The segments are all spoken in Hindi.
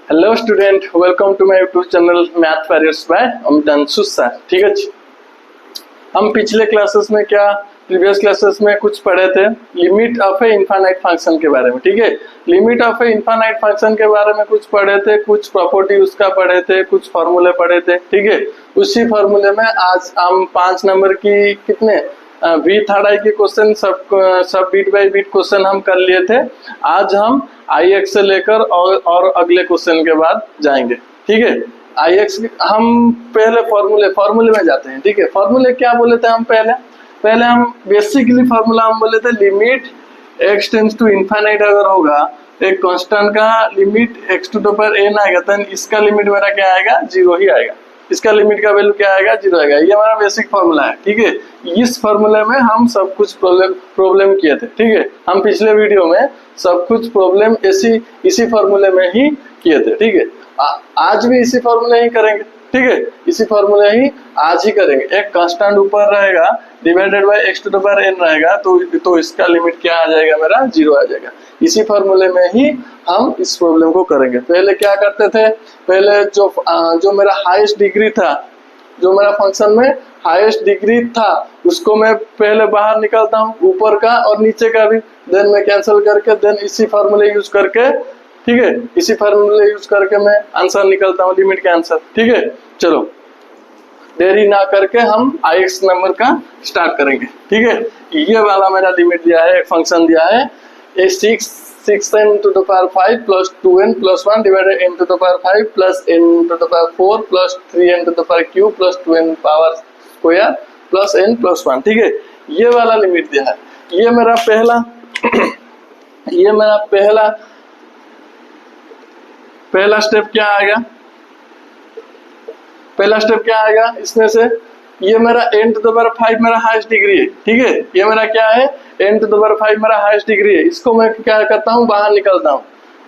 Hello student, welcome to my YouTube channel Math Warriors by Amitanshu sir. ठीक है जी, हम पिछले क्लासेस में प्रीवियस क्लासेस में कुछ पढ़े थे limit of A infinite function के बारे में। ठीक है, limit of A infinite function के बारे में कुछ पढ़े थे, कुछ प्रॉपर्टी उसका पढ़े थे, कुछ फॉर्मूले पढ़े थे। ठीक है, उसी फॉर्मूले में आज हम 5 नंबर की कितने वी थर्ड आई के क्वेश्चन सब बीट बाय बीट क्वेश्चन हम कर लिए थे। आज हम आई एक्स से लेकर और अगले क्वेश्चन के बाद जाएंगे। ठीक है, आई एक्स हम पहले फॉर्मूले में जाते हैं। ठीक है, फॉर्मूले क्या बोले थे हम पहले हम बेसिकली फॉर्मूला हम बोले थे limit x tends to infinite अगर होगा एक कांस्टेंट का limit x to the power n आएगा तो इसका लिमिट मेरा क्या आएगा, 0 ही आएगा। इसका लिमिट का वैल्यू क्या आएगा, 0 आएगा। ये हमारा बेसिक फॉर्मूला है। ठीक है, इस फॉर्मूले में हम सब कुछ प्रॉब्लम किए थे। ठीक है, हम पिछले वीडियो में सब कुछ प्रॉब्लम इसी फॉर्मूले में ही किए थे। ठीक है, आज भी इसी फॉर्मूले ही करेंगे। ठीक है, इसी फॉर्मूले ही आज ही करेंगे। एक कांस्टेंट ऊपर रहेगा divided by x to the power n रहेगा तो इसका लिमिट क्या आ जाएगा, मेरा 0 आ जाएगा। इसी फॉर्मूले में ही हम इस प्रॉब्लम को करेंगे। पहले क्या करते थे, पहले जो मेरा हाईएस्ट डिग्री था, जो मेरा फंक्शन में हाईएस्ट डिग्री था उसको मैं पहले बाहर निकालता हूँ, ऊपर का और नीचे का भी, देन मैं कैंसिल करके देन इसी फॉर्मूले यूज करके, ठीक है, इसी फॉर्मूले यूज करके मैं आंसर निकालता हूँ, लिमिट का आंसर। ठीक है, चलो देरी ना करके हम आई एक्स नंबर का स्टार्ट करेंगे। ठीक है, ये वाला मेरा लिमिट दिया है, एक फंक्शन दिया है ए 6n to the power 5 plus 2n plus 1 divided n to the power 5 plus n to the power 4 plus 3n to the power q plus 2n power square plus n plus 1। ठीक है, ये वाला लिमिट दिया है। ये मेरा पहला स्टेप क्या आएगा, इसमें से ये मेरा n to the power 5 मेरा हाईएस्ट डिग्री है। ठीक है, ये मेरा क्या है, n to the power 5 मेरा हाईएस्ट डिग्री है। इसको मैं क्या करता हूँ, बाहर निकलता हूँ।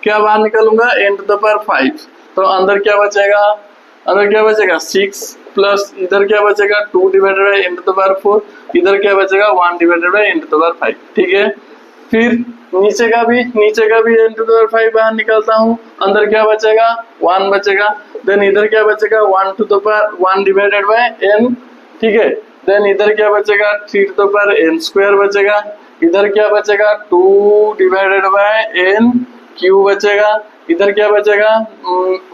क्या बाहर निकलूंगा, n to the power 5, तो अंदर क्या बचेगा 6 प्लस इधर क्या बचेगा 2 divided by n to the power 4, इधर क्या बचेगा 1 divided by n to the power 5। ठीक है, फिर नीचे का भी n to the power 5 बाहर निकलता हूँ, अंदर क्या बचेगा 1 बचेगा, देन इधर क्या बचेगा 1 to the power 1 divided by n। ठीक है, देन इधर क्या बचेगा 3 to the power n square बचेगा, इधर क्या बचेगा 2 डिवाइडेड बाय n क्यू बचेगा, इधर क्या बचेगा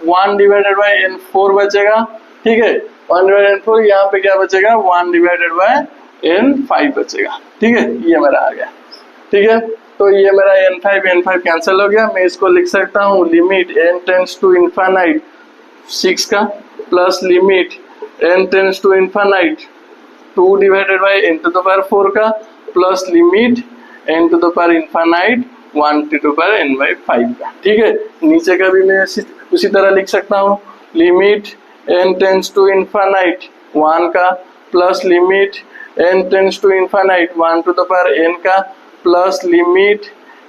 1 डिवाइडेड बाय n 4 बचेगा। ठीक है, 1 डिवाइडेड n 4, यहाँ पे क्या बचेगा 1 डिवाइडेड बाय n 5 बचेगा। ठीक है, ये मेरा आ गया। ठीक है, तो ये मेरा n5 कैंसिल हो गया। मैं इसको लिख सकता हूँ limit n tends to infinite 6 का plus limit n tends to infinite 2 divided by n to the power 4 का plus limit n to the power infinite 1 to the power n by 5 का। ठीक है, नीचे का भी मैं उसी तरह लिख सकता हूँ limit n tends to infinite 1 का plus limit n tends to infinite 1 to the power n का plus limit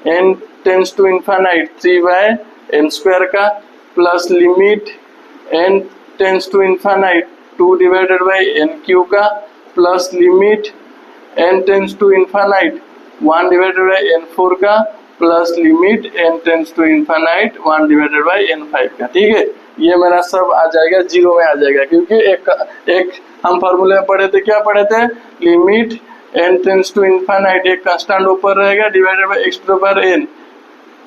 n tends to infinite 3 by n square का plus limit n tends to infinite 2 divided by n cube का plus limit n tends to infinite 1 divided by n 4 का plus limit n tends to infinite 1 divided by n 5 का। ठीक है, ये मेरा सब आ जाएगा 0 में आ जाएगा, क्योंकि एक हम फॉर्मूले में क्या पढ़े थे limit n tends to infinite, एक कांस्टेंट ऊपर रहेगा divided by x to the power n।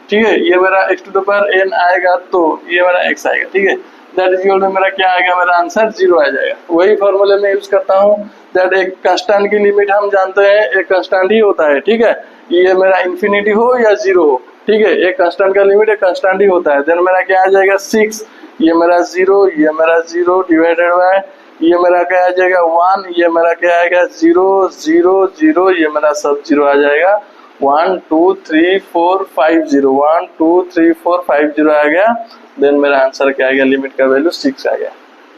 ठीक है, ये मेरा x to the power n आएगा तो ये मेरा x आएगा। ठीक है, दैट इज इक्वल टू मेरा क्या आएगा, मेरा आंसर 0 आ जाएगा। वही फॉर्मूले में यूज करता हूँ दैट एक कांस्टेंट की लिमिट हम जानते हैं एक कांस्टेंट ही होता है। ठीक है, ये मेरा इंफिनिटी हो या 0 हो, ठीक है, एक कांस्टेंट का लिमिट एक कांस्टेंट ही होता है। देन मेरा क्या आ जाएगा 6, ये मेरा 0, ये मेरा 0 डिवाइडेड बाय ये मेरा क्या आ जाएगा 1, ये मेरा क्या आएगा 0 0 0, ये मेरा सब 0 आ जाएगा। 1 2 3 4 5 0, 1 2 3 4 5 0 आ गया। देन मेरा आंसर क्या आ गया, लिमिट का वैल्यू 6 आ गया।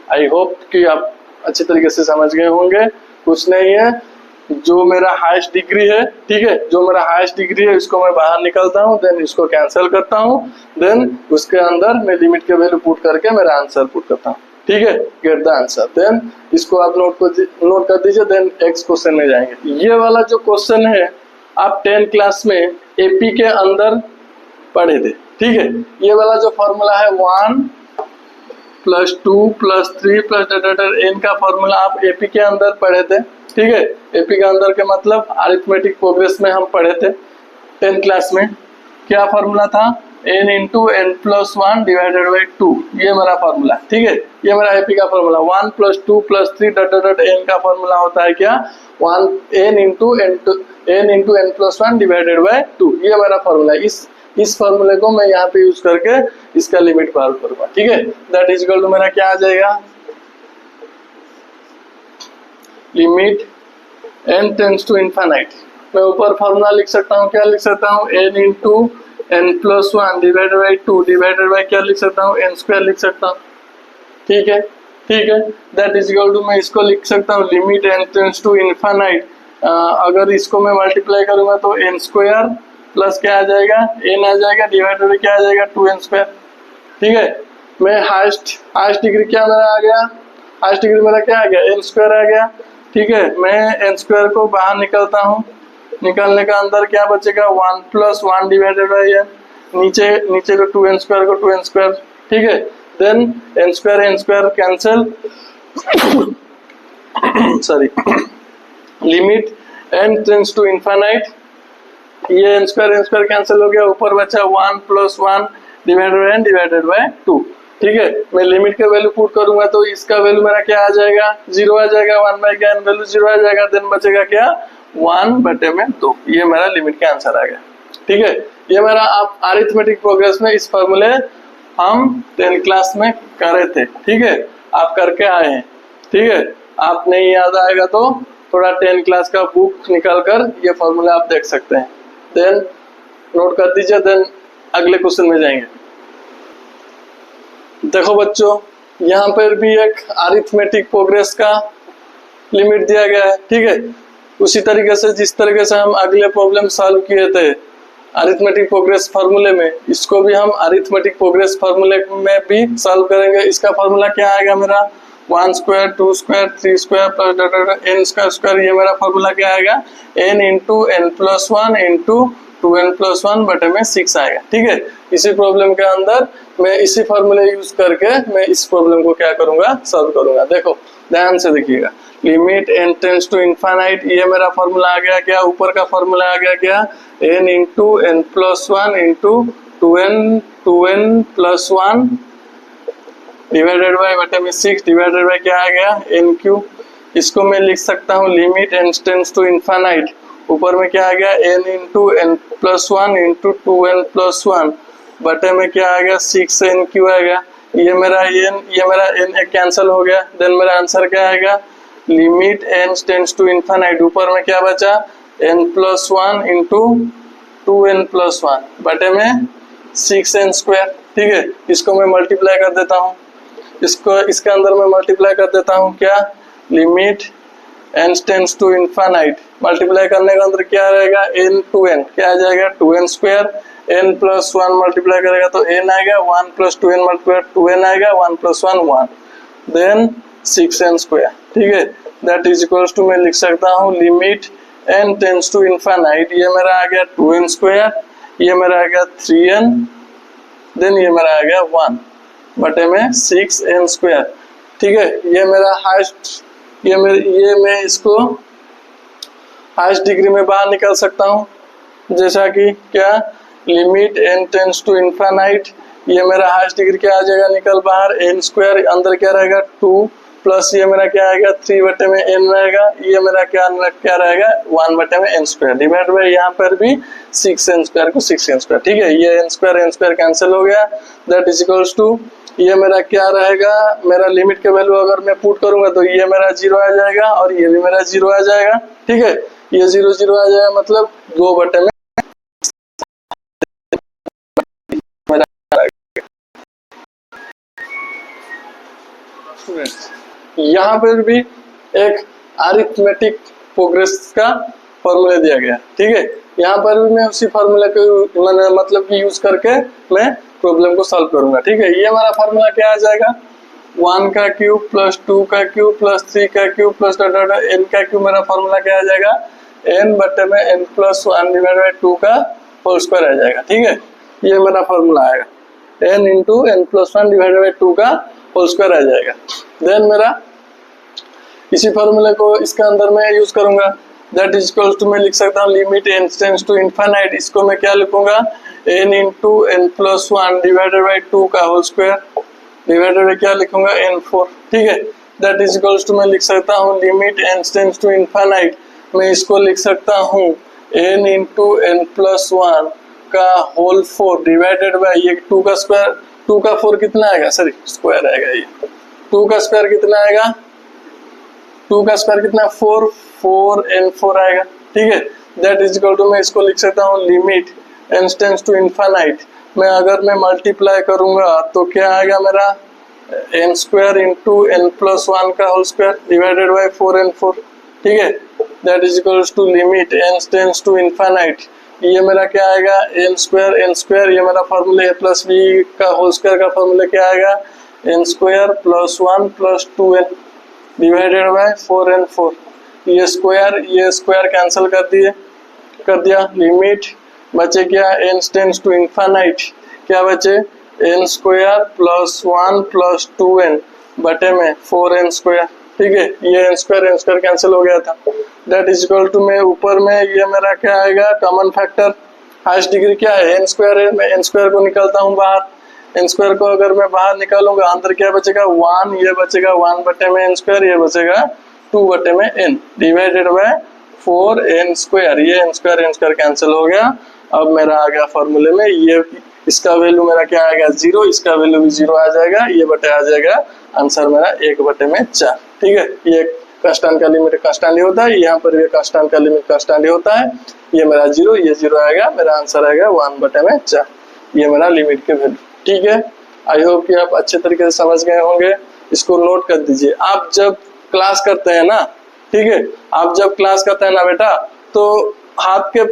आई होप कि आप अच्छी तरीके से समझ गए होंगे। कुछ नहीं है, जो मेरा हाईएस्ट डिग्री है, ठीक है, जो मेरा हाईएस्ट डिग्री है इसको मैं बाहर निकलता हूँ, देन इसको कैंसिल करता हूँ, देन उसके अंदर मैं लिमिट के वैल्यू पुट करके मेरा आंसर पुट करता हूँ। ठीक है, गेट द आंसर। देन इसको आप नोट कर दीजिए, देन नेक्स्ट क्वेश्चन में जाएंगे। ये वाला जो क्वेश्चन है आप 10 क्लास में एपी के अंदर पढ़े थे। ठीक है, ये वाला जो फॉर्मूला है 1 प्लस 2 प्लस 3 प्लस n का फॉर्मूला आप एपी के अंदर पढ़े थे। ठीक है, एपी के अंदर के मतलब अरिथमेटिक प्रोग्रेस में हम पढ़े थे 10th क्लास में। क्या फॉर्मूला था? n into n plus 1 divided by 2, ये मेरा फॉर्मूला। ठीक है, ये मेरा एपी का फॉर्मूला। 1 प्लस 2 प्लस 3 n का फॉर्मूला होता है क्या? 1 n into n plus 1 divided by 2, ये मेरा फॉर्मूला। इस फॉर्मूले को मैं यहाँ पे यूज करके इसका लिमिट फाइंड करूंगा। ठीक है, दैट इज इक्वल टू मेरा क्या आ जाएगा? Limit n tends to infinite. मैं ऊपर फॉर्मूला लिख सकता हूँ, क्या लिख सकता हूँ? n into n plus 1 divided by 2 divided by क्या लिख सकता हूँ? n स्क्वायर लिख सकता हूँ। ठीक है, ठीक है, दैट इज इक्वल टू मैं इसको लिख सकता हूँ limit n tends to infinite. अगर इसको मैं मल्टीप्लाई करूंगा तो n स्क्वायर प्लस क्या आ जाएगा? n आ जाएगा डिवाइडेड बाई क्या आ जाएगा? 2n square. ठीक है, मैं हाईएस्ट डिग्री क्या मेरा आ गया? हाईएस्ट डिग्री मेरा क्या आ गया? n स्क्वायर आ गया। ठीक है, मैं n स्क्वायर को बाहर निकलता हूँ, निकलने का अंदर क्या बचेगा? 1 प्लस 1 डिवाइडेड बाई n, नीचे को 2n स्क्वायर को 2n स्क्वायर। ठीक है, then n square cancel sorry, limit n tends to infinite, ये n स्क्वायर कैंसिल हो गया, ऊपर बचा 1 प्लस 1 डिवाइडेड बाई 2। ठीक है, मैं लिमिट का वैल्यू पुट करूंगा तो इसका वैल्यू मेरा क्या आ जाएगा? 0 आ जाएगा। 1 बाई क्या वैल्यू 0 आ जाएगा, देन बचेगा क्या? 1/2। ये मेरा लिमिट का आंसर आ गया। ठीक है, ये मेरा आप अरिथमेटिक प्रोग्रेस में इस फॉर्मूले हम 10th क्लास में करे थे। ठीक है, आप करके आए हैं। ठीक है, आप नहीं याद आएगा तो थोड़ा 10th क्लास का बुक निकाल कर ये फॉर्मूला आप देख सकते हैं, देन नोट कर दीजिए, देन अगले क्वेश्चन में जाएंगे। देखो बच्चों, यहाँ पर भी एक अरिथमेटिक प्रोग्रेस का लिमिट दिया गया है। ठीक है, उसी तरीके से जिस तरीके से हम अगले प्रॉब्लम सॉल्व किए थे अरिथमेटिक प्रोग्रेस फार्मूले में, इसको भी हम अरिथमेटिक प्रोग्रेस फार्मूले में भी सॉल्व करेंगे। इसका फार्मूला क्या आएगा मेरा? 1 square 2 square 3 square plus n square. ये मेरा फार्मूला क्या आएगा? n into n plus 1 into 2n plus 1 बटे में 6 आएगा। ठीक है, इसी प्रॉब्लम के अंदर मैं इसी फार्मूले यूज करके मैं इस प्रॉब्लम को क्या करूंगा? सॉल्व करूंगा। देखो ध्यान से देखिएगा, limit n tends to infinite, ये मेरा फार्मूला आ गया क्या? ऊपर का फार्मूला आ गया क्या? n into n plus 1 into 2n plus 1 divided by बटे में 6 डिवाइडेड बाई क्या आ गया? n cube. इसको मैं लिख सकता हूँ limit n tends to infinite, ऊपर में क्या आ गया? n into n plus 1 into 2n plus 1 बटे में क्या आ गया? 6n क्यू आएगा। ये मेरा n कैंसिल हो गया, देन मेरा आंसर क्या आएगा? Limit n tends to infinite, ऊपर में क्या बचा? n plus 1 into 2n plus 1 बटे में 6n स्क्वायर। ठीक है, इसको मैं मल्टीप्लाई कर देता हूँ, इसके अंदर मैं मल्टीप्लाई कर देता हूँ क्या? Limit n tends to infinite, multiply करने के अंदर क्या रहेगा? n टू n क्या आ जाएगा? 2n square. n plus 1 multiply करेगा तो n आएगा, 1 प्लस 2n मल्टीप्लाई 2n आएगा, 1 प्लस 1 1, देन 6n स्क्वायर। ठीक है, दैट इज इक्वल्स टू मैं लिख सकता हूँ limit n tends to infinite, ये मेरा आ गया 2n स्क्वायर, ये मेरा आ गया 3n, देन ये मेरा आ गया 1 बटे में 6n स्क्वायर। ठीक है, ये मेरा हाईएस्ट, ये मैं इसको हाईएस्ट डिग्री में बाहर निकाल सकता हूँ, जैसा कि क्या? Limit n tends to infinite, ये मेरा हाईएस्ट डिग्री क्या आ जाएगा? निकल बाहर, n स्क्वायर अंदर क्या रहेगा? 2 प्लस ये मेरा क्या आएगा? 3 बटे में n रहेगा, ये मेरा क्या रहेगा? 1 बटे में n स्क्वायर डिवाइड बाई यहाँ पर भी 6n स्क्वायर को 6n स्क्वायर। ठीक है, ये n स्क्वायर कैंसिल हो गया, दैट इज इक्वल्स टू ये मेरा क्या रहेगा? मेरा लिमिट के वैल्यू अगर मैं पुट करूंगा तो ये मेरा 0 आ जाएगा और ये भी मेरा 0 आ जाएगा। ठीक है, ये 0 0 आ जाएगा, मतलब 2 बटे में यहाँ पर भी एक अरिथमेटिक प्रोग्रेस का फॉर्मूला दिया गया। ठीक है, यहाँ पर भी मैं उसी फॉर्मूला को मतलब कि यूज करके मैं प्रॉब्लम को सॉल्व करूंगा। ठीक है, ये हमारा फॉर्मूला क्या आ जाएगा? 1 का क्यूब प्लस 2 का क्यूब प्लस 3 का क्यूब प्लस n का क्यूब, मेरा फॉर्मूला क्या आ जाएगा? n बटे में n प्लस 1 डिवाइड बाई 2 का होल स्क्वायर आ जाएगा। ठीक है, ये मेरा फॉर्मूला आएगा, n into n plus one divided by 2 का होल स्क्वायर आ जाएगा। देन मेरा इसी फॉर्मूले को इसके अंदर मैं यूज करूंगा, दैट इज इक्वल्स टू मैं लिख सकता हूँ limit n tends to infinite, इसको मैं क्या लिखूंगा n into n plus one divided by 2 का होल स्क्वायर डिवाइडेड बाई क्या लिखूंगा n4, ठीक है। दैट इज इक्वल्स टू मैं लिख सकता हूँ limit n tends to infinite, मैं इसको लिख सकता हूँ n into n plus one का होल 4 डिवाइडेड बाई ये 2 का स्क्वायर, 2 का 4 कितना आएगा, सॉरी स्क्वायर आएगा, ये 2 का स्क्वायर कितना आएगा, 2 का स्क्वायर कितना 4, 4n4 आएगा, ठीक है। दैट इज इक्वल टू मैं इसको लिख सकता हूँ limit n tends to infinite, मैं अगर मैं मल्टीप्लाई करूंगा तो क्या आएगा मेरा n square into n plus one का whole square divided by 4n4, ठीक है। That is equals to limit n tends to infinite, ये मेरा क्या आएगा n स्क्वायर, ये मेरा फॉर्मूला a प्लस बी का होल स्क्वायर का फॉर्मूला क्या आएगा n square plus 1 plus 2n divided by 4n4, ये स्क्वायर कैंसिल कर दिया, लिमिट बचे क्या n टेंड्स टू इनफाइनाइट, क्या बचे n square plus 1 plus 2n बटे में 4n स्क्वायर, ठीक है। ये n स्क्वायर कैंसिल हो गया था। दैट इज इक्वल टू में ऊपर में ये मेरा क्या आएगा कॉमन फैक्टर, हाईएस्ट डिग्री क्या है n स्क्वायर है, मैं n स्क्वायर को निकालता हूँ बाहर, n स्क्वायर को अगर मैं बाहर निकालूंगा अंदर क्या बचेगा 1, ये बचेगा 1 बटे में n स्क्वायर, ये बचेगा 2 बटे में n divided bye 4n square, ये n स्क्वायर कैंसिल हो गया। अब मेरा आ गया फॉर्मूले में, ये इसका वैल्यू मेरा क्या आएगा 0, इसका वैल्यू भी 0 आ जाएगा, ये बटे आ जाएगा, आंसर मेरा 1 बटे में 4, ठीक है। ये कांस्टेंट का लिमिट कांस्टेंट ही होता है, यहाँ पर ये कांस्टेंट का लिमिट कांस्टेंट ही होता है, ये मेरा 0, ये 0 आएगा, मेरा आंसर आएगा 1 बटे में 4, ये मेरा लिमिट के वैल्यू, ठीक है। आई होप कि आप अच्छे तरीके से समझ गए होंगे, इसको नोट कर दीजिए। आप जब क्लास करते हैं ना, ठीक है, आप जब क्लास करते हैं ना बेटा, तो हाथ के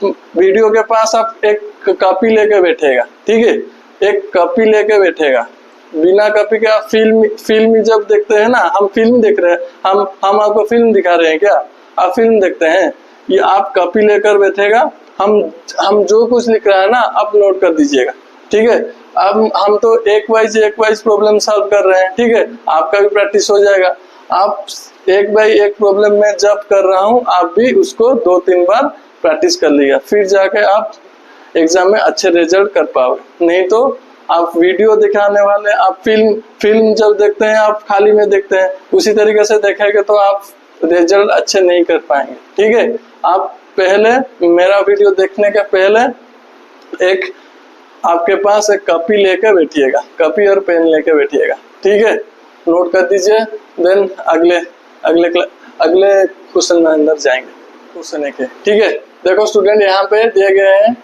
वीडियो के पास आप एक कॉपी लेके बैठेगा, ठीक है, एक कॉपी लेके बैठेगा, बिना कॉपी के आप फिल्म जब देखते हैं ना, हम फिल्म देख रहे हैं, हम आपको फिल्म दिखा रहे हैं क्या, आप फिल्म देखते हैं, ये आप कॉपी लेकर बैठेगा, हम जो कुछ लिख रहे हैं ना आप नोट कर दीजिएगा, ठीक है। अब हम तो एक वाइज प्रॉब्लम सॉल्व कर रहे हैं, ठीक है, आपका भी प्रैक्टिस हो जाएगा। आप एक बाई एक प्रॉब्लम में जब कर रहा हूँ, आप भी उसको 2-3 बार प्रैक्टिस कर लिया, फिर जाके आप एग्जाम में अच्छे रिजल्ट कर पाओगे। नहीं तो आप वीडियो दिखाने वाले, आप फिल्म जब देखते हैं आप खाली में देखते हैं, उसी तरीके से देखेंगे तो आप रिजल्ट अच्छे नहीं कर पाएंगे, ठीक है। आप पहले मेरा वीडियो देखने के पहले एक आपके पास एक कॉपी लेकर बैठिएगा, कॉपी और पेन लेकर बैठिएगा, ठीक है, नोट कर दीजिए। देन अगले क्वेश्चन में अंदर जाएंगे, क्वेश्चन एक है, ठीक है। देखो स्टूडेंट, यहाँ पे दिए गए हैं,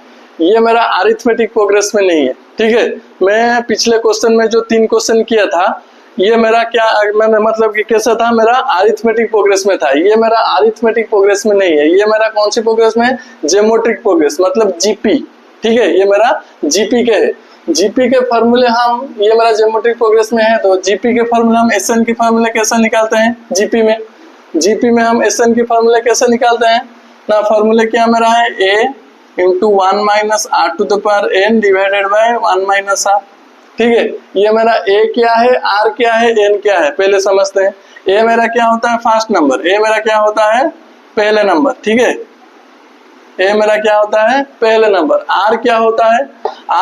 ये मेरा अरिथमेटिक प्रोग्रेस में नहीं है, ठीक है। मैं पिछले क्वेश्चन में जो 3 क्वेश्चन किया था, ये मेरा क्या मैंने मतलब कि कैसा था, मेरा अरिथमेटिक प्रोग्रेस में था, ये मेरा अरिथमेटिक प्रोग्रेस में नहीं है, ये मेरा कौन सी प्रोग्रेस में है, ज्योमेट्रिक प्रोग्रेस, मतलब जीपी, ठीक है, ये मेरा जीपी के है। जीपी के फॉर्मूले हम, ये मेरा ज्योमेट्रिक प्रोग्रेस में है, तो जीपी के फॉर्मूले हम एसएन के फॉर्मूले कैसे निकालते हैं, जीपी में हम एसएन के फॉर्मूले कैसे निकालते हैं ना, फॉर्मूले क्या मेरा है a into 1 minus r to the power n divided by 1 minus r, ठीक है। ये मेरा a क्या है, r क्या है, n क्या है, पहले समझते हैं। a मेरा क्या होता है फर्स्ट नंबर, a मेरा क्या होता है पहले नंबर, ठीक है, a मेरा क्या होता है पहले नंबर। r क्या होता है,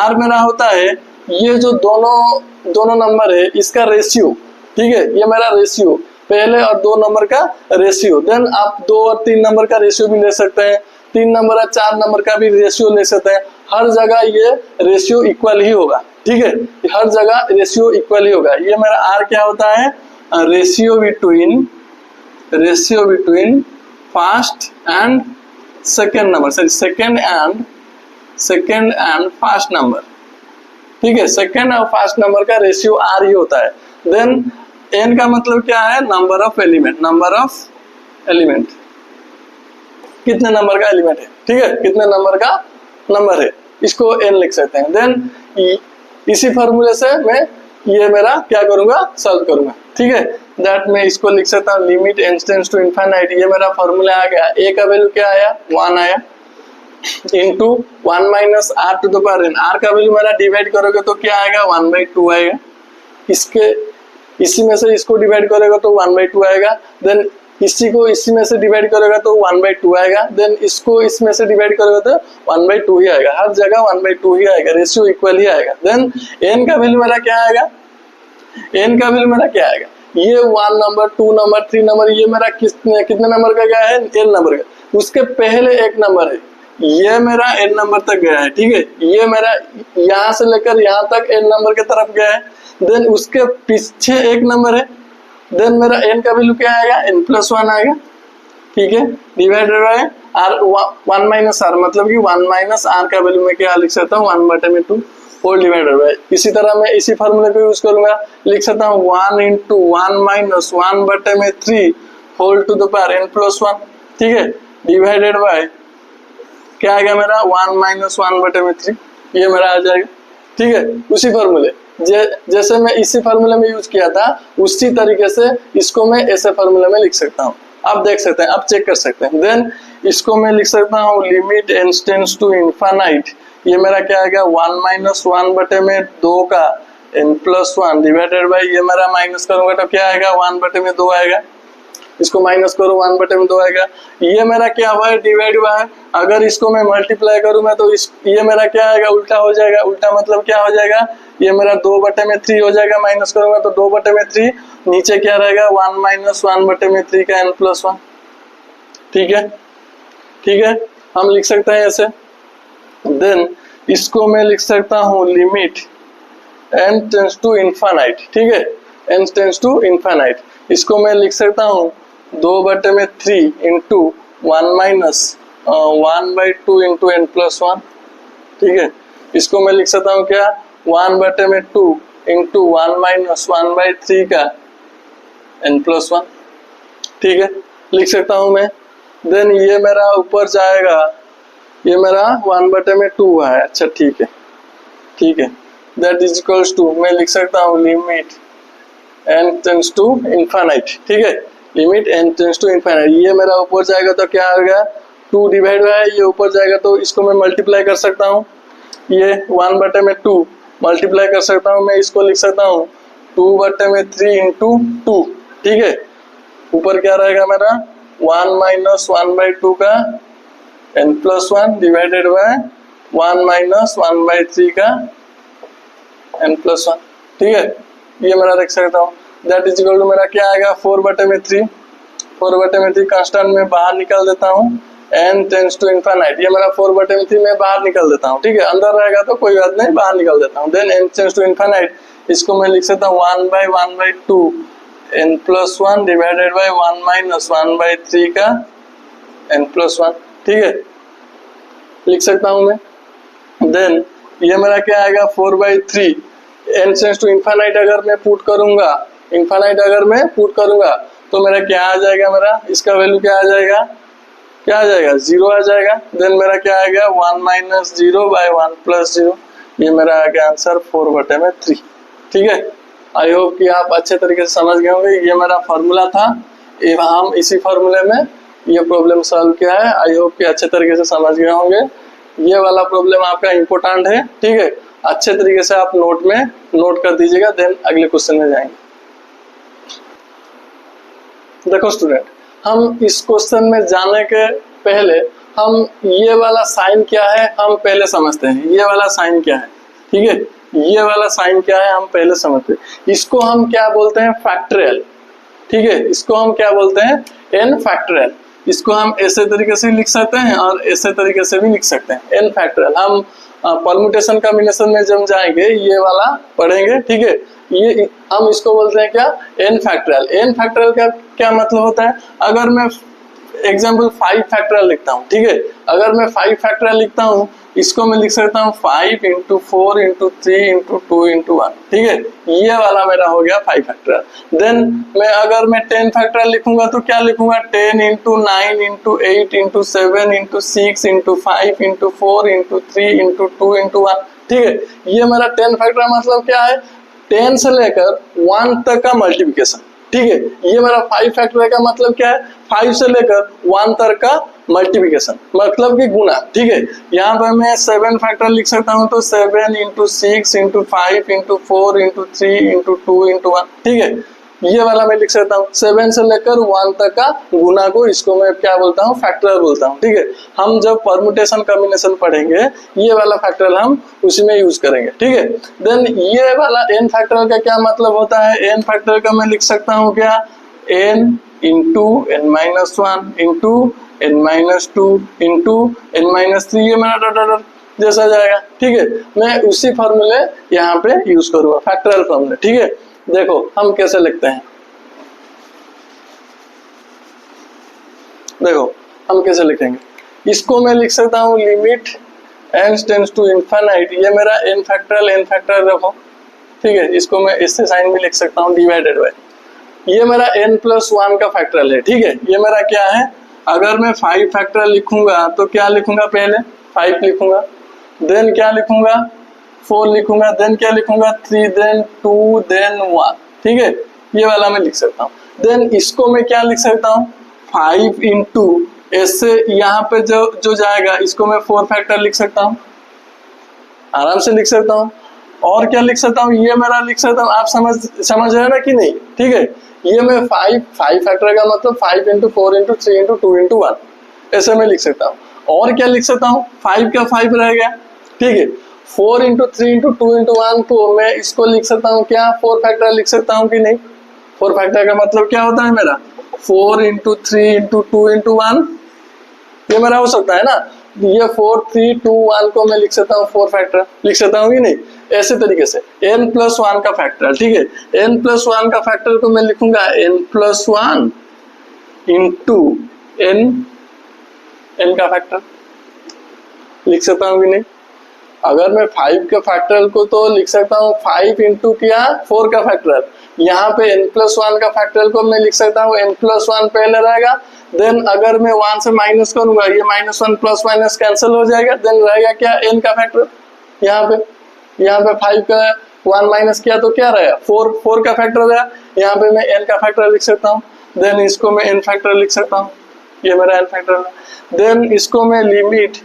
r मेरा होता है ये जो दोनों नंबर है इसका रेशियो, ठीक है, ये मेरा रेशियो, पहले और 2 नंबर का रेशियो। देन आप 2 और 3 नंबर का रेशियो भी ले सकते हैं, 3 नंबर और 4 नंबर का भी रेशियो ले सकते हैं, हर जगह ये रेशियो इक्वल ही होगा, ठीक है, हर जगह रेशियो इक्वल ही होगा। ये मेरा r क्या होता है, ratio between first and second number, sorry second and first number, ठीक है, सेकेंड और फर्स्ट नंबर का रेशियो r ही होता है। देन n का मतलब क्या है, नंबर ऑफ एलिमेंट, कितने नंबर का एलिमेंट है, ठीक है, कितने नंबर का नंबर है, इसको n लिख सकते हैं। देन इसी फॉर्मूले से मैं ये मेरा क्या करूंगा, सॉल्व करूंगा, ठीक है। दैट मैं इसको लिख सकता हूँ limit n tends to infinite, ये मेरा फॉर्मूला आ गया, a का वैल्यू क्या आया 1 आया, into 1 minus r to the power n. R का वैल्यू मेरा डिवाइड करोगे तो क्या आएगा 1/2 आएगा। इसी में से इसको डिवाइड करेगा तो 1/2 आएगा। देन इसी को इसी में से डिवाइड करेगा तो 1/2 आएगा। देन इसको इसमें से डिवाइड करेगा तो 1/2 ही आएगा। हर जगह 1/2 ही आएगा, रेशियो इक्वल ही आएगा। देन एन का वैल्यू मेरा क्या आएगा, एन का वैल्यू मेरा क्या आएगा, ये 1 नंबर 2 नंबर 3 नंबर, ये मेरा कितने नंबर का गया है, एन नंबर का। उसके पहले एक नंबर है, ये मेरा एन नंबर तक गया है, ठीक है। ये मेरा यहाँ से लेकर यहाँ तक एन नंबर के तरफ गया है। देन उसके पीछे एक नंबर है, देन मेरा एन का वैल्यू क्या आएगा, n+1 आएगा, ठीक है। Divided by r 1 minus r, मतलब कि 1 माइनस आर का वैल्यू मैं क्या लिख सकता हूँ 1/2 होल डिवाइडेड बाय। इसी तरह मैं इसी फार्मूले को यूज करूंगा, लिख सकता हूँ 1 × 1 minus 1/3 whole to the power n+1, ठीक है। डिवाइडेड बाय क्या आएगा मेरा 1 माइनस 1/3, ये मेरा आ जाएगा, ठीक है। उसी फार्मूले जैसे मैं इसी फार्मूले में यूज किया था उसी तरीके से इसको मैं ऐसे फार्मूले में लिख सकता हूँ। आप देख सकते हैं, आप चेक कर सकते हैं। देन इसको मैं लिख सकता हूँ limit n tends to infinite, ये मेरा क्या आएगा 1 माइनस 1/2 का n+1 डिवाइडेड बाय, ये मेरा माइनस करूंगा तो क्या आएगा 1/2 आएगा। इसको माइनस करो 1/2 आएगा। ये मेरा क्या हुआ है, डिवाइड हुआ है। अगर इसको मैं मल्टीप्लाई करूंगा तो ये मेरा क्या आएगा, उल्टा हो जाएगा। उल्टा मतलब क्या हो जाएगा, ये मेरा 2/3 हो जाएगा। माइनस करूंगा तो 2/3, नीचे क्या रहेगा 1 माइनस 1/3 का n+1, ठीक है, ठीक है। हम लिख सकते हैं ऐसे। देन इसको मैं लिख सकता हूँ limit n tends to infinite, ठीक है, n टेंड्स टू इनफाइनाइट। इसको मैं लिख सकता हूँ 2/3 इंटू 1 माइनस 1/2 इंटू n+1, ठीक है। इसको मैं लिख सकता हूँ क्या 1/2 इंटू 1 माइनस 1/3 का n+1, ठीक है, लिख सकता हूँ मैं। देन ये मेरा ऊपर जाएगा, ये मेरा 1/2 है, अच्छा ठीक है, ठीक है। दैट इज इक्वल्स टू, मैं लिख सकता हूँ limit n tends to infinite, ठीक है, limit n tends to infinite. ये मेरा ऊपर जाएगा तो क्या आएगा 2 डिवाइड है, ये ऊपर जाएगा तो इसको मैं मल्टीप्लाई कर सकता हूँ। ये 1/2 मल्टीप्लाई कर सकता हूँ मैं, इसको लिख सकता हूँ 2/3 इंटू 2, ठीक है। ऊपर क्या रहेगा मेरा 1 माइनस 1/2 का n+1 डिवाइडेड बाय 1 माइनस 1/3 का n+1, ठीक है। ये मेरा लिख सकता हूँ। दैट इज इक्वल टू मेरा क्या आएगा 4/3, 4/3 कांस्टेंट में बाहर निकाल देता हूँ, n टेंड्स टू इनफाइनाइट। ये मेरा 4/3 में बाहर निकाल देता हूँ, ठीक है। अंदर रहेगा तो कोई बात नहीं, बाहर निकाल देता हूँ। Then n tends to infinite, इसको मैं लिख सकता हूँ 1/1/2 n+1 डिवाइडेड बाय 1 माइनस 1/3 का n+1, ठीक है, लिख सकता हूँ मैं। देन ये मेरा क्या आएगा 4/3 n टेंड्स टू इनफाइनाइट अगर मैं पुट करूंगा, इनफाइनाइट अगर मैं पुट करूंगा तो मेरा क्या आ जाएगा, मेरा इसका वैल्यू क्या आ जाएगा, क्या आ जाएगा 0 आ जाएगा। देन मेरा क्या आएगा 1 माइनस 0 बाय 1 प्लस 0, ये मेरा आ गया आंसर 4/3, ठीक है। आई होप कि आप अच्छे तरीके से समझ गए होंगे। ये मेरा फार्मूला था, हम इसी फार्मूले में ये प्रॉब्लम सॉल्व किया है। आई होप कि अच्छे तरीके से समझ गए होंगे। ये वाला प्रॉब्लम आपका इम्पोर्टेंट है, ठीक है। अच्छे तरीके से आप नोट में नोट कर दीजिएगा। देन अगले क्वेश्चन में जाएंगे। देखो स्टूडेंट, हम इस क्वेश्चन में जाने के पहले हम ये वाला साइन क्या है हम पहले समझते हैं। ये वाला साइन क्या है, ठीक है, ये वाला साइन क्या है हम पहले समझते हैं। इसको हम क्या बोलते हैं, फैक्टोरियल, ठीक है। इसको हम क्या बोलते हैं, n फैक्टोरियल। इसको हम ऐसे तरीके से लिख सकते हैं और ऐसे तरीके से भी लिख सकते हैं, n फैक्टोरियल। हम परम्यूटेशन कॉम्बिनेशन में जब जाएंगे ये वाला पढ़ेंगे, ठीक है। ये हम इसको बोलते हैं क्या, n फैक्टोरियल। n फैक्टोरियल का क्या मतलब होता है, अगर मैं एग्जाम्पल 5 फैक्टोरियल लिखता हूँ, ठीक है। अगर मैं 5 फैक्टोरियल लिखता हूँ, इसको मैं लिख सकता हूँ 5 × 4 × 3 × 2 × 1, ठीक है। ये वाला मेरा हो गया 5 फैक्टोरियल। देन अगर मैं 10 फैक्टोरियल लिखूंगा तो क्या लिखूंगा 10 × 9 × 8 × 7 × 6 × 5 × 4 × 3 × 2 × 1, ठीक है। ये मेरा 10 फैक्टोरियल मतलब क्या है, 10 से लेकर 1 तक का मल्टीप्लिकेशन, ठीक है। ये मेरा 5 फैक्टोरियल का मतलब क्या है, 5 से लेकर 1 तक का मल्टीप्लिकेशन मतलब कि गुना, ठीक है। यहाँ पर मैं 7 फैक्टोरियल लिख सकता हूँ, तो 7 into 6 into 5 into 4 into 3 into 2 into 1, ठीक है। ये वाला मैं लिख सकता हूँ। 7 से लेकर 1 तक का गुना को इसको मैं क्या बोलता हूँ, फैक्टोरियल बोलता हूँ, ठीक है। हम जब परम्यूटेशन कॉम्बिनेशन पढ़ेंगे ये वाला फैक्टोरियल हम उसी में यूज करेंगे, ठीक है। देन ये वाला n फैक्टोरियल का क्या मतलब होता है, n फैक्टोरियल का मैं लिख सकता हूँ क्या, n into n-1 into n-2 into n-3, ये मेरा डॉट जैसा जाएगा, ठीक है। मैं उसी फॉर्मूले यहाँ पे यूज करूंगा, फैक्टोरियल फॉर्मूले, ठीक है। देखो हम कैसे लिखते हैं, देखो हम कैसे लिखेंगे, इसको मैं लिख सकता हूँ limit n tends to infinite, ये मेरा n फैक्टोरियल रखो, ठीक है। इसको मैं इससे साइन भी लिख सकता हूँ डिवाइडेड बाय, ये मेरा n+1 का फैक्टोरियल है, ठीक है। ये मेरा क्या है, अगर मैं 5 फैक्टोरियल लिखूंगा तो क्या लिखूंगा, पहले 5 लिखूंगा, देन क्या लिखूंगा 4 लिखूंगा, देन क्या लिखूंगा 3, देन 2, देन 1, ठीक है। ये वाला मैं लिख सकता हूँ। देन इसको मैं क्या लिख सकता हूँ, 5 इंटू ऐसे यहाँ पे जो जाएगा इसको मैं 4 फैक्टर लिख सकता हूँ, आराम से लिख सकता हूँ। और क्या लिख सकता हूँ, ये मेरा लिख सकता हूँ, आप समझ रहे हैं ना कि नहीं, ठीक है। ये मैं 5 फैक्टर का मतलब 5 इंटू 4 इंटू 3 इंटू 2 इंटू 1 ऐसे मैं लिख सकता हूँ। और क्या लिख सकता हूँ, 5 का 5 रह गया, ठीक है। 4 इंटू 3 इंटू 2 इंटू 1 को मैं इसको लिख सकता हूँ क्या, 4 फैक्टर लिख सकता हूँ कि नहीं। 4 फैक्टर का मतलब क्या होता है मेरा, 4 इंटू 3 इंटू 2 इंटू 1, ये मेरा हो सकता है ना। ये 4 3 2 1 को मैं लिख सकता हूँ 4 फैक्टर लिख सकता हूँ कि नहीं। ऐसे तरीके से n+1 का फैक्टर, ठीक है। n+1 का फैक्टर को मैं लिखूंगा n+1 इंटू n का फैक्टर लिख सकता हूँ कि नहीं। अगर मैं 5 के फैक्टरल को तो लिख सकता हूँ 5 इंटू क्या 4 का फैक्टरल, यहाँ पे n+1 का फैक्टरल को मैं लिख सकता हूँ n+1 पहले रहेगा, देन अगर मैं 1 से माइनस करूंगा ये -1 प्लस माइनस कैंसिल हो जाएगा, देन रहेगा क्या n का फैक्टर। यहाँ पे 5 का 1 माइनस किया तो क्या रहेगा 4 का फैक्टर रहेगा, यहाँ पे मैं n का फैक्टर लिख सकता हूँ, देन इसको मैं n फैक्टर लिख सकता हूँ, ये मेरा n फैक्टर है। देन इसको मैं limit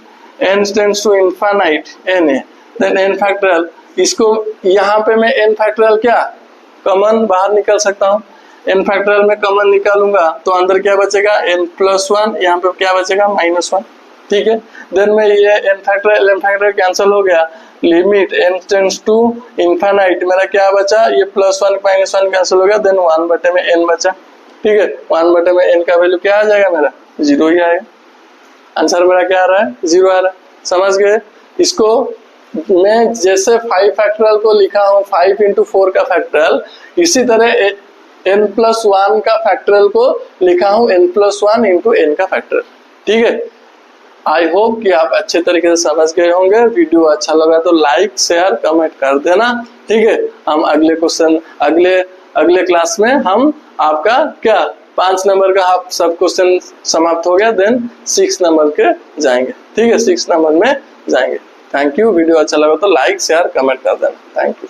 n tends to infinite n है, देन n फैक्टोरियल, इसको यहाँ पे मैं n फैक्टोरियल क्या कॉमन बाहर निकल सकता हूँ, n फैक्टोरियल में कॉमन निकालूंगा तो अंदर क्या बचेगा n+1, यहाँ पे क्या बचेगा -1, ठीक है। देन मैं ये n फैक्टोरियल कैंसिल हो गया, limit n tends to infinite, मेरा क्या बचा, ये +1 -1 कैंसिल हो गया, देन 1 बटे में n बचा, ठीक है। 1 बटे में n का वैल्यू क्या आ जाएगा मेरा 0 ही आएगा, आंसर मेरा क्या आ रहा है 0 आ रहा है। समझ गए। इसको मैं जैसे 5 फैक्टोरियल को लिखा हूँ 5 इंटू 4 का फैक्टोरियल, इसी तरह n+1 का फैक्टोरियल को लिखा हूँ n+1 इंटू n का फैक्टोरियल, ठीक है। आई होप कि आप अच्छे तरीके से समझ गए होंगे। वीडियो अच्छा लगा तो लाइक शेयर कमेंट कर देना, ठीक है। हम अगले क्वेश्चन अगले क्लास में हम आपका क्या 5 नंबर का आप सब क्वेश्चन समाप्त हो गया, देन 6 नंबर के जाएंगे, ठीक है। 6 नंबर में जाएंगे। Thank you. वीडियो अच्छा लगा तो लाइक शेयर कमेंट कर देना। Thank you.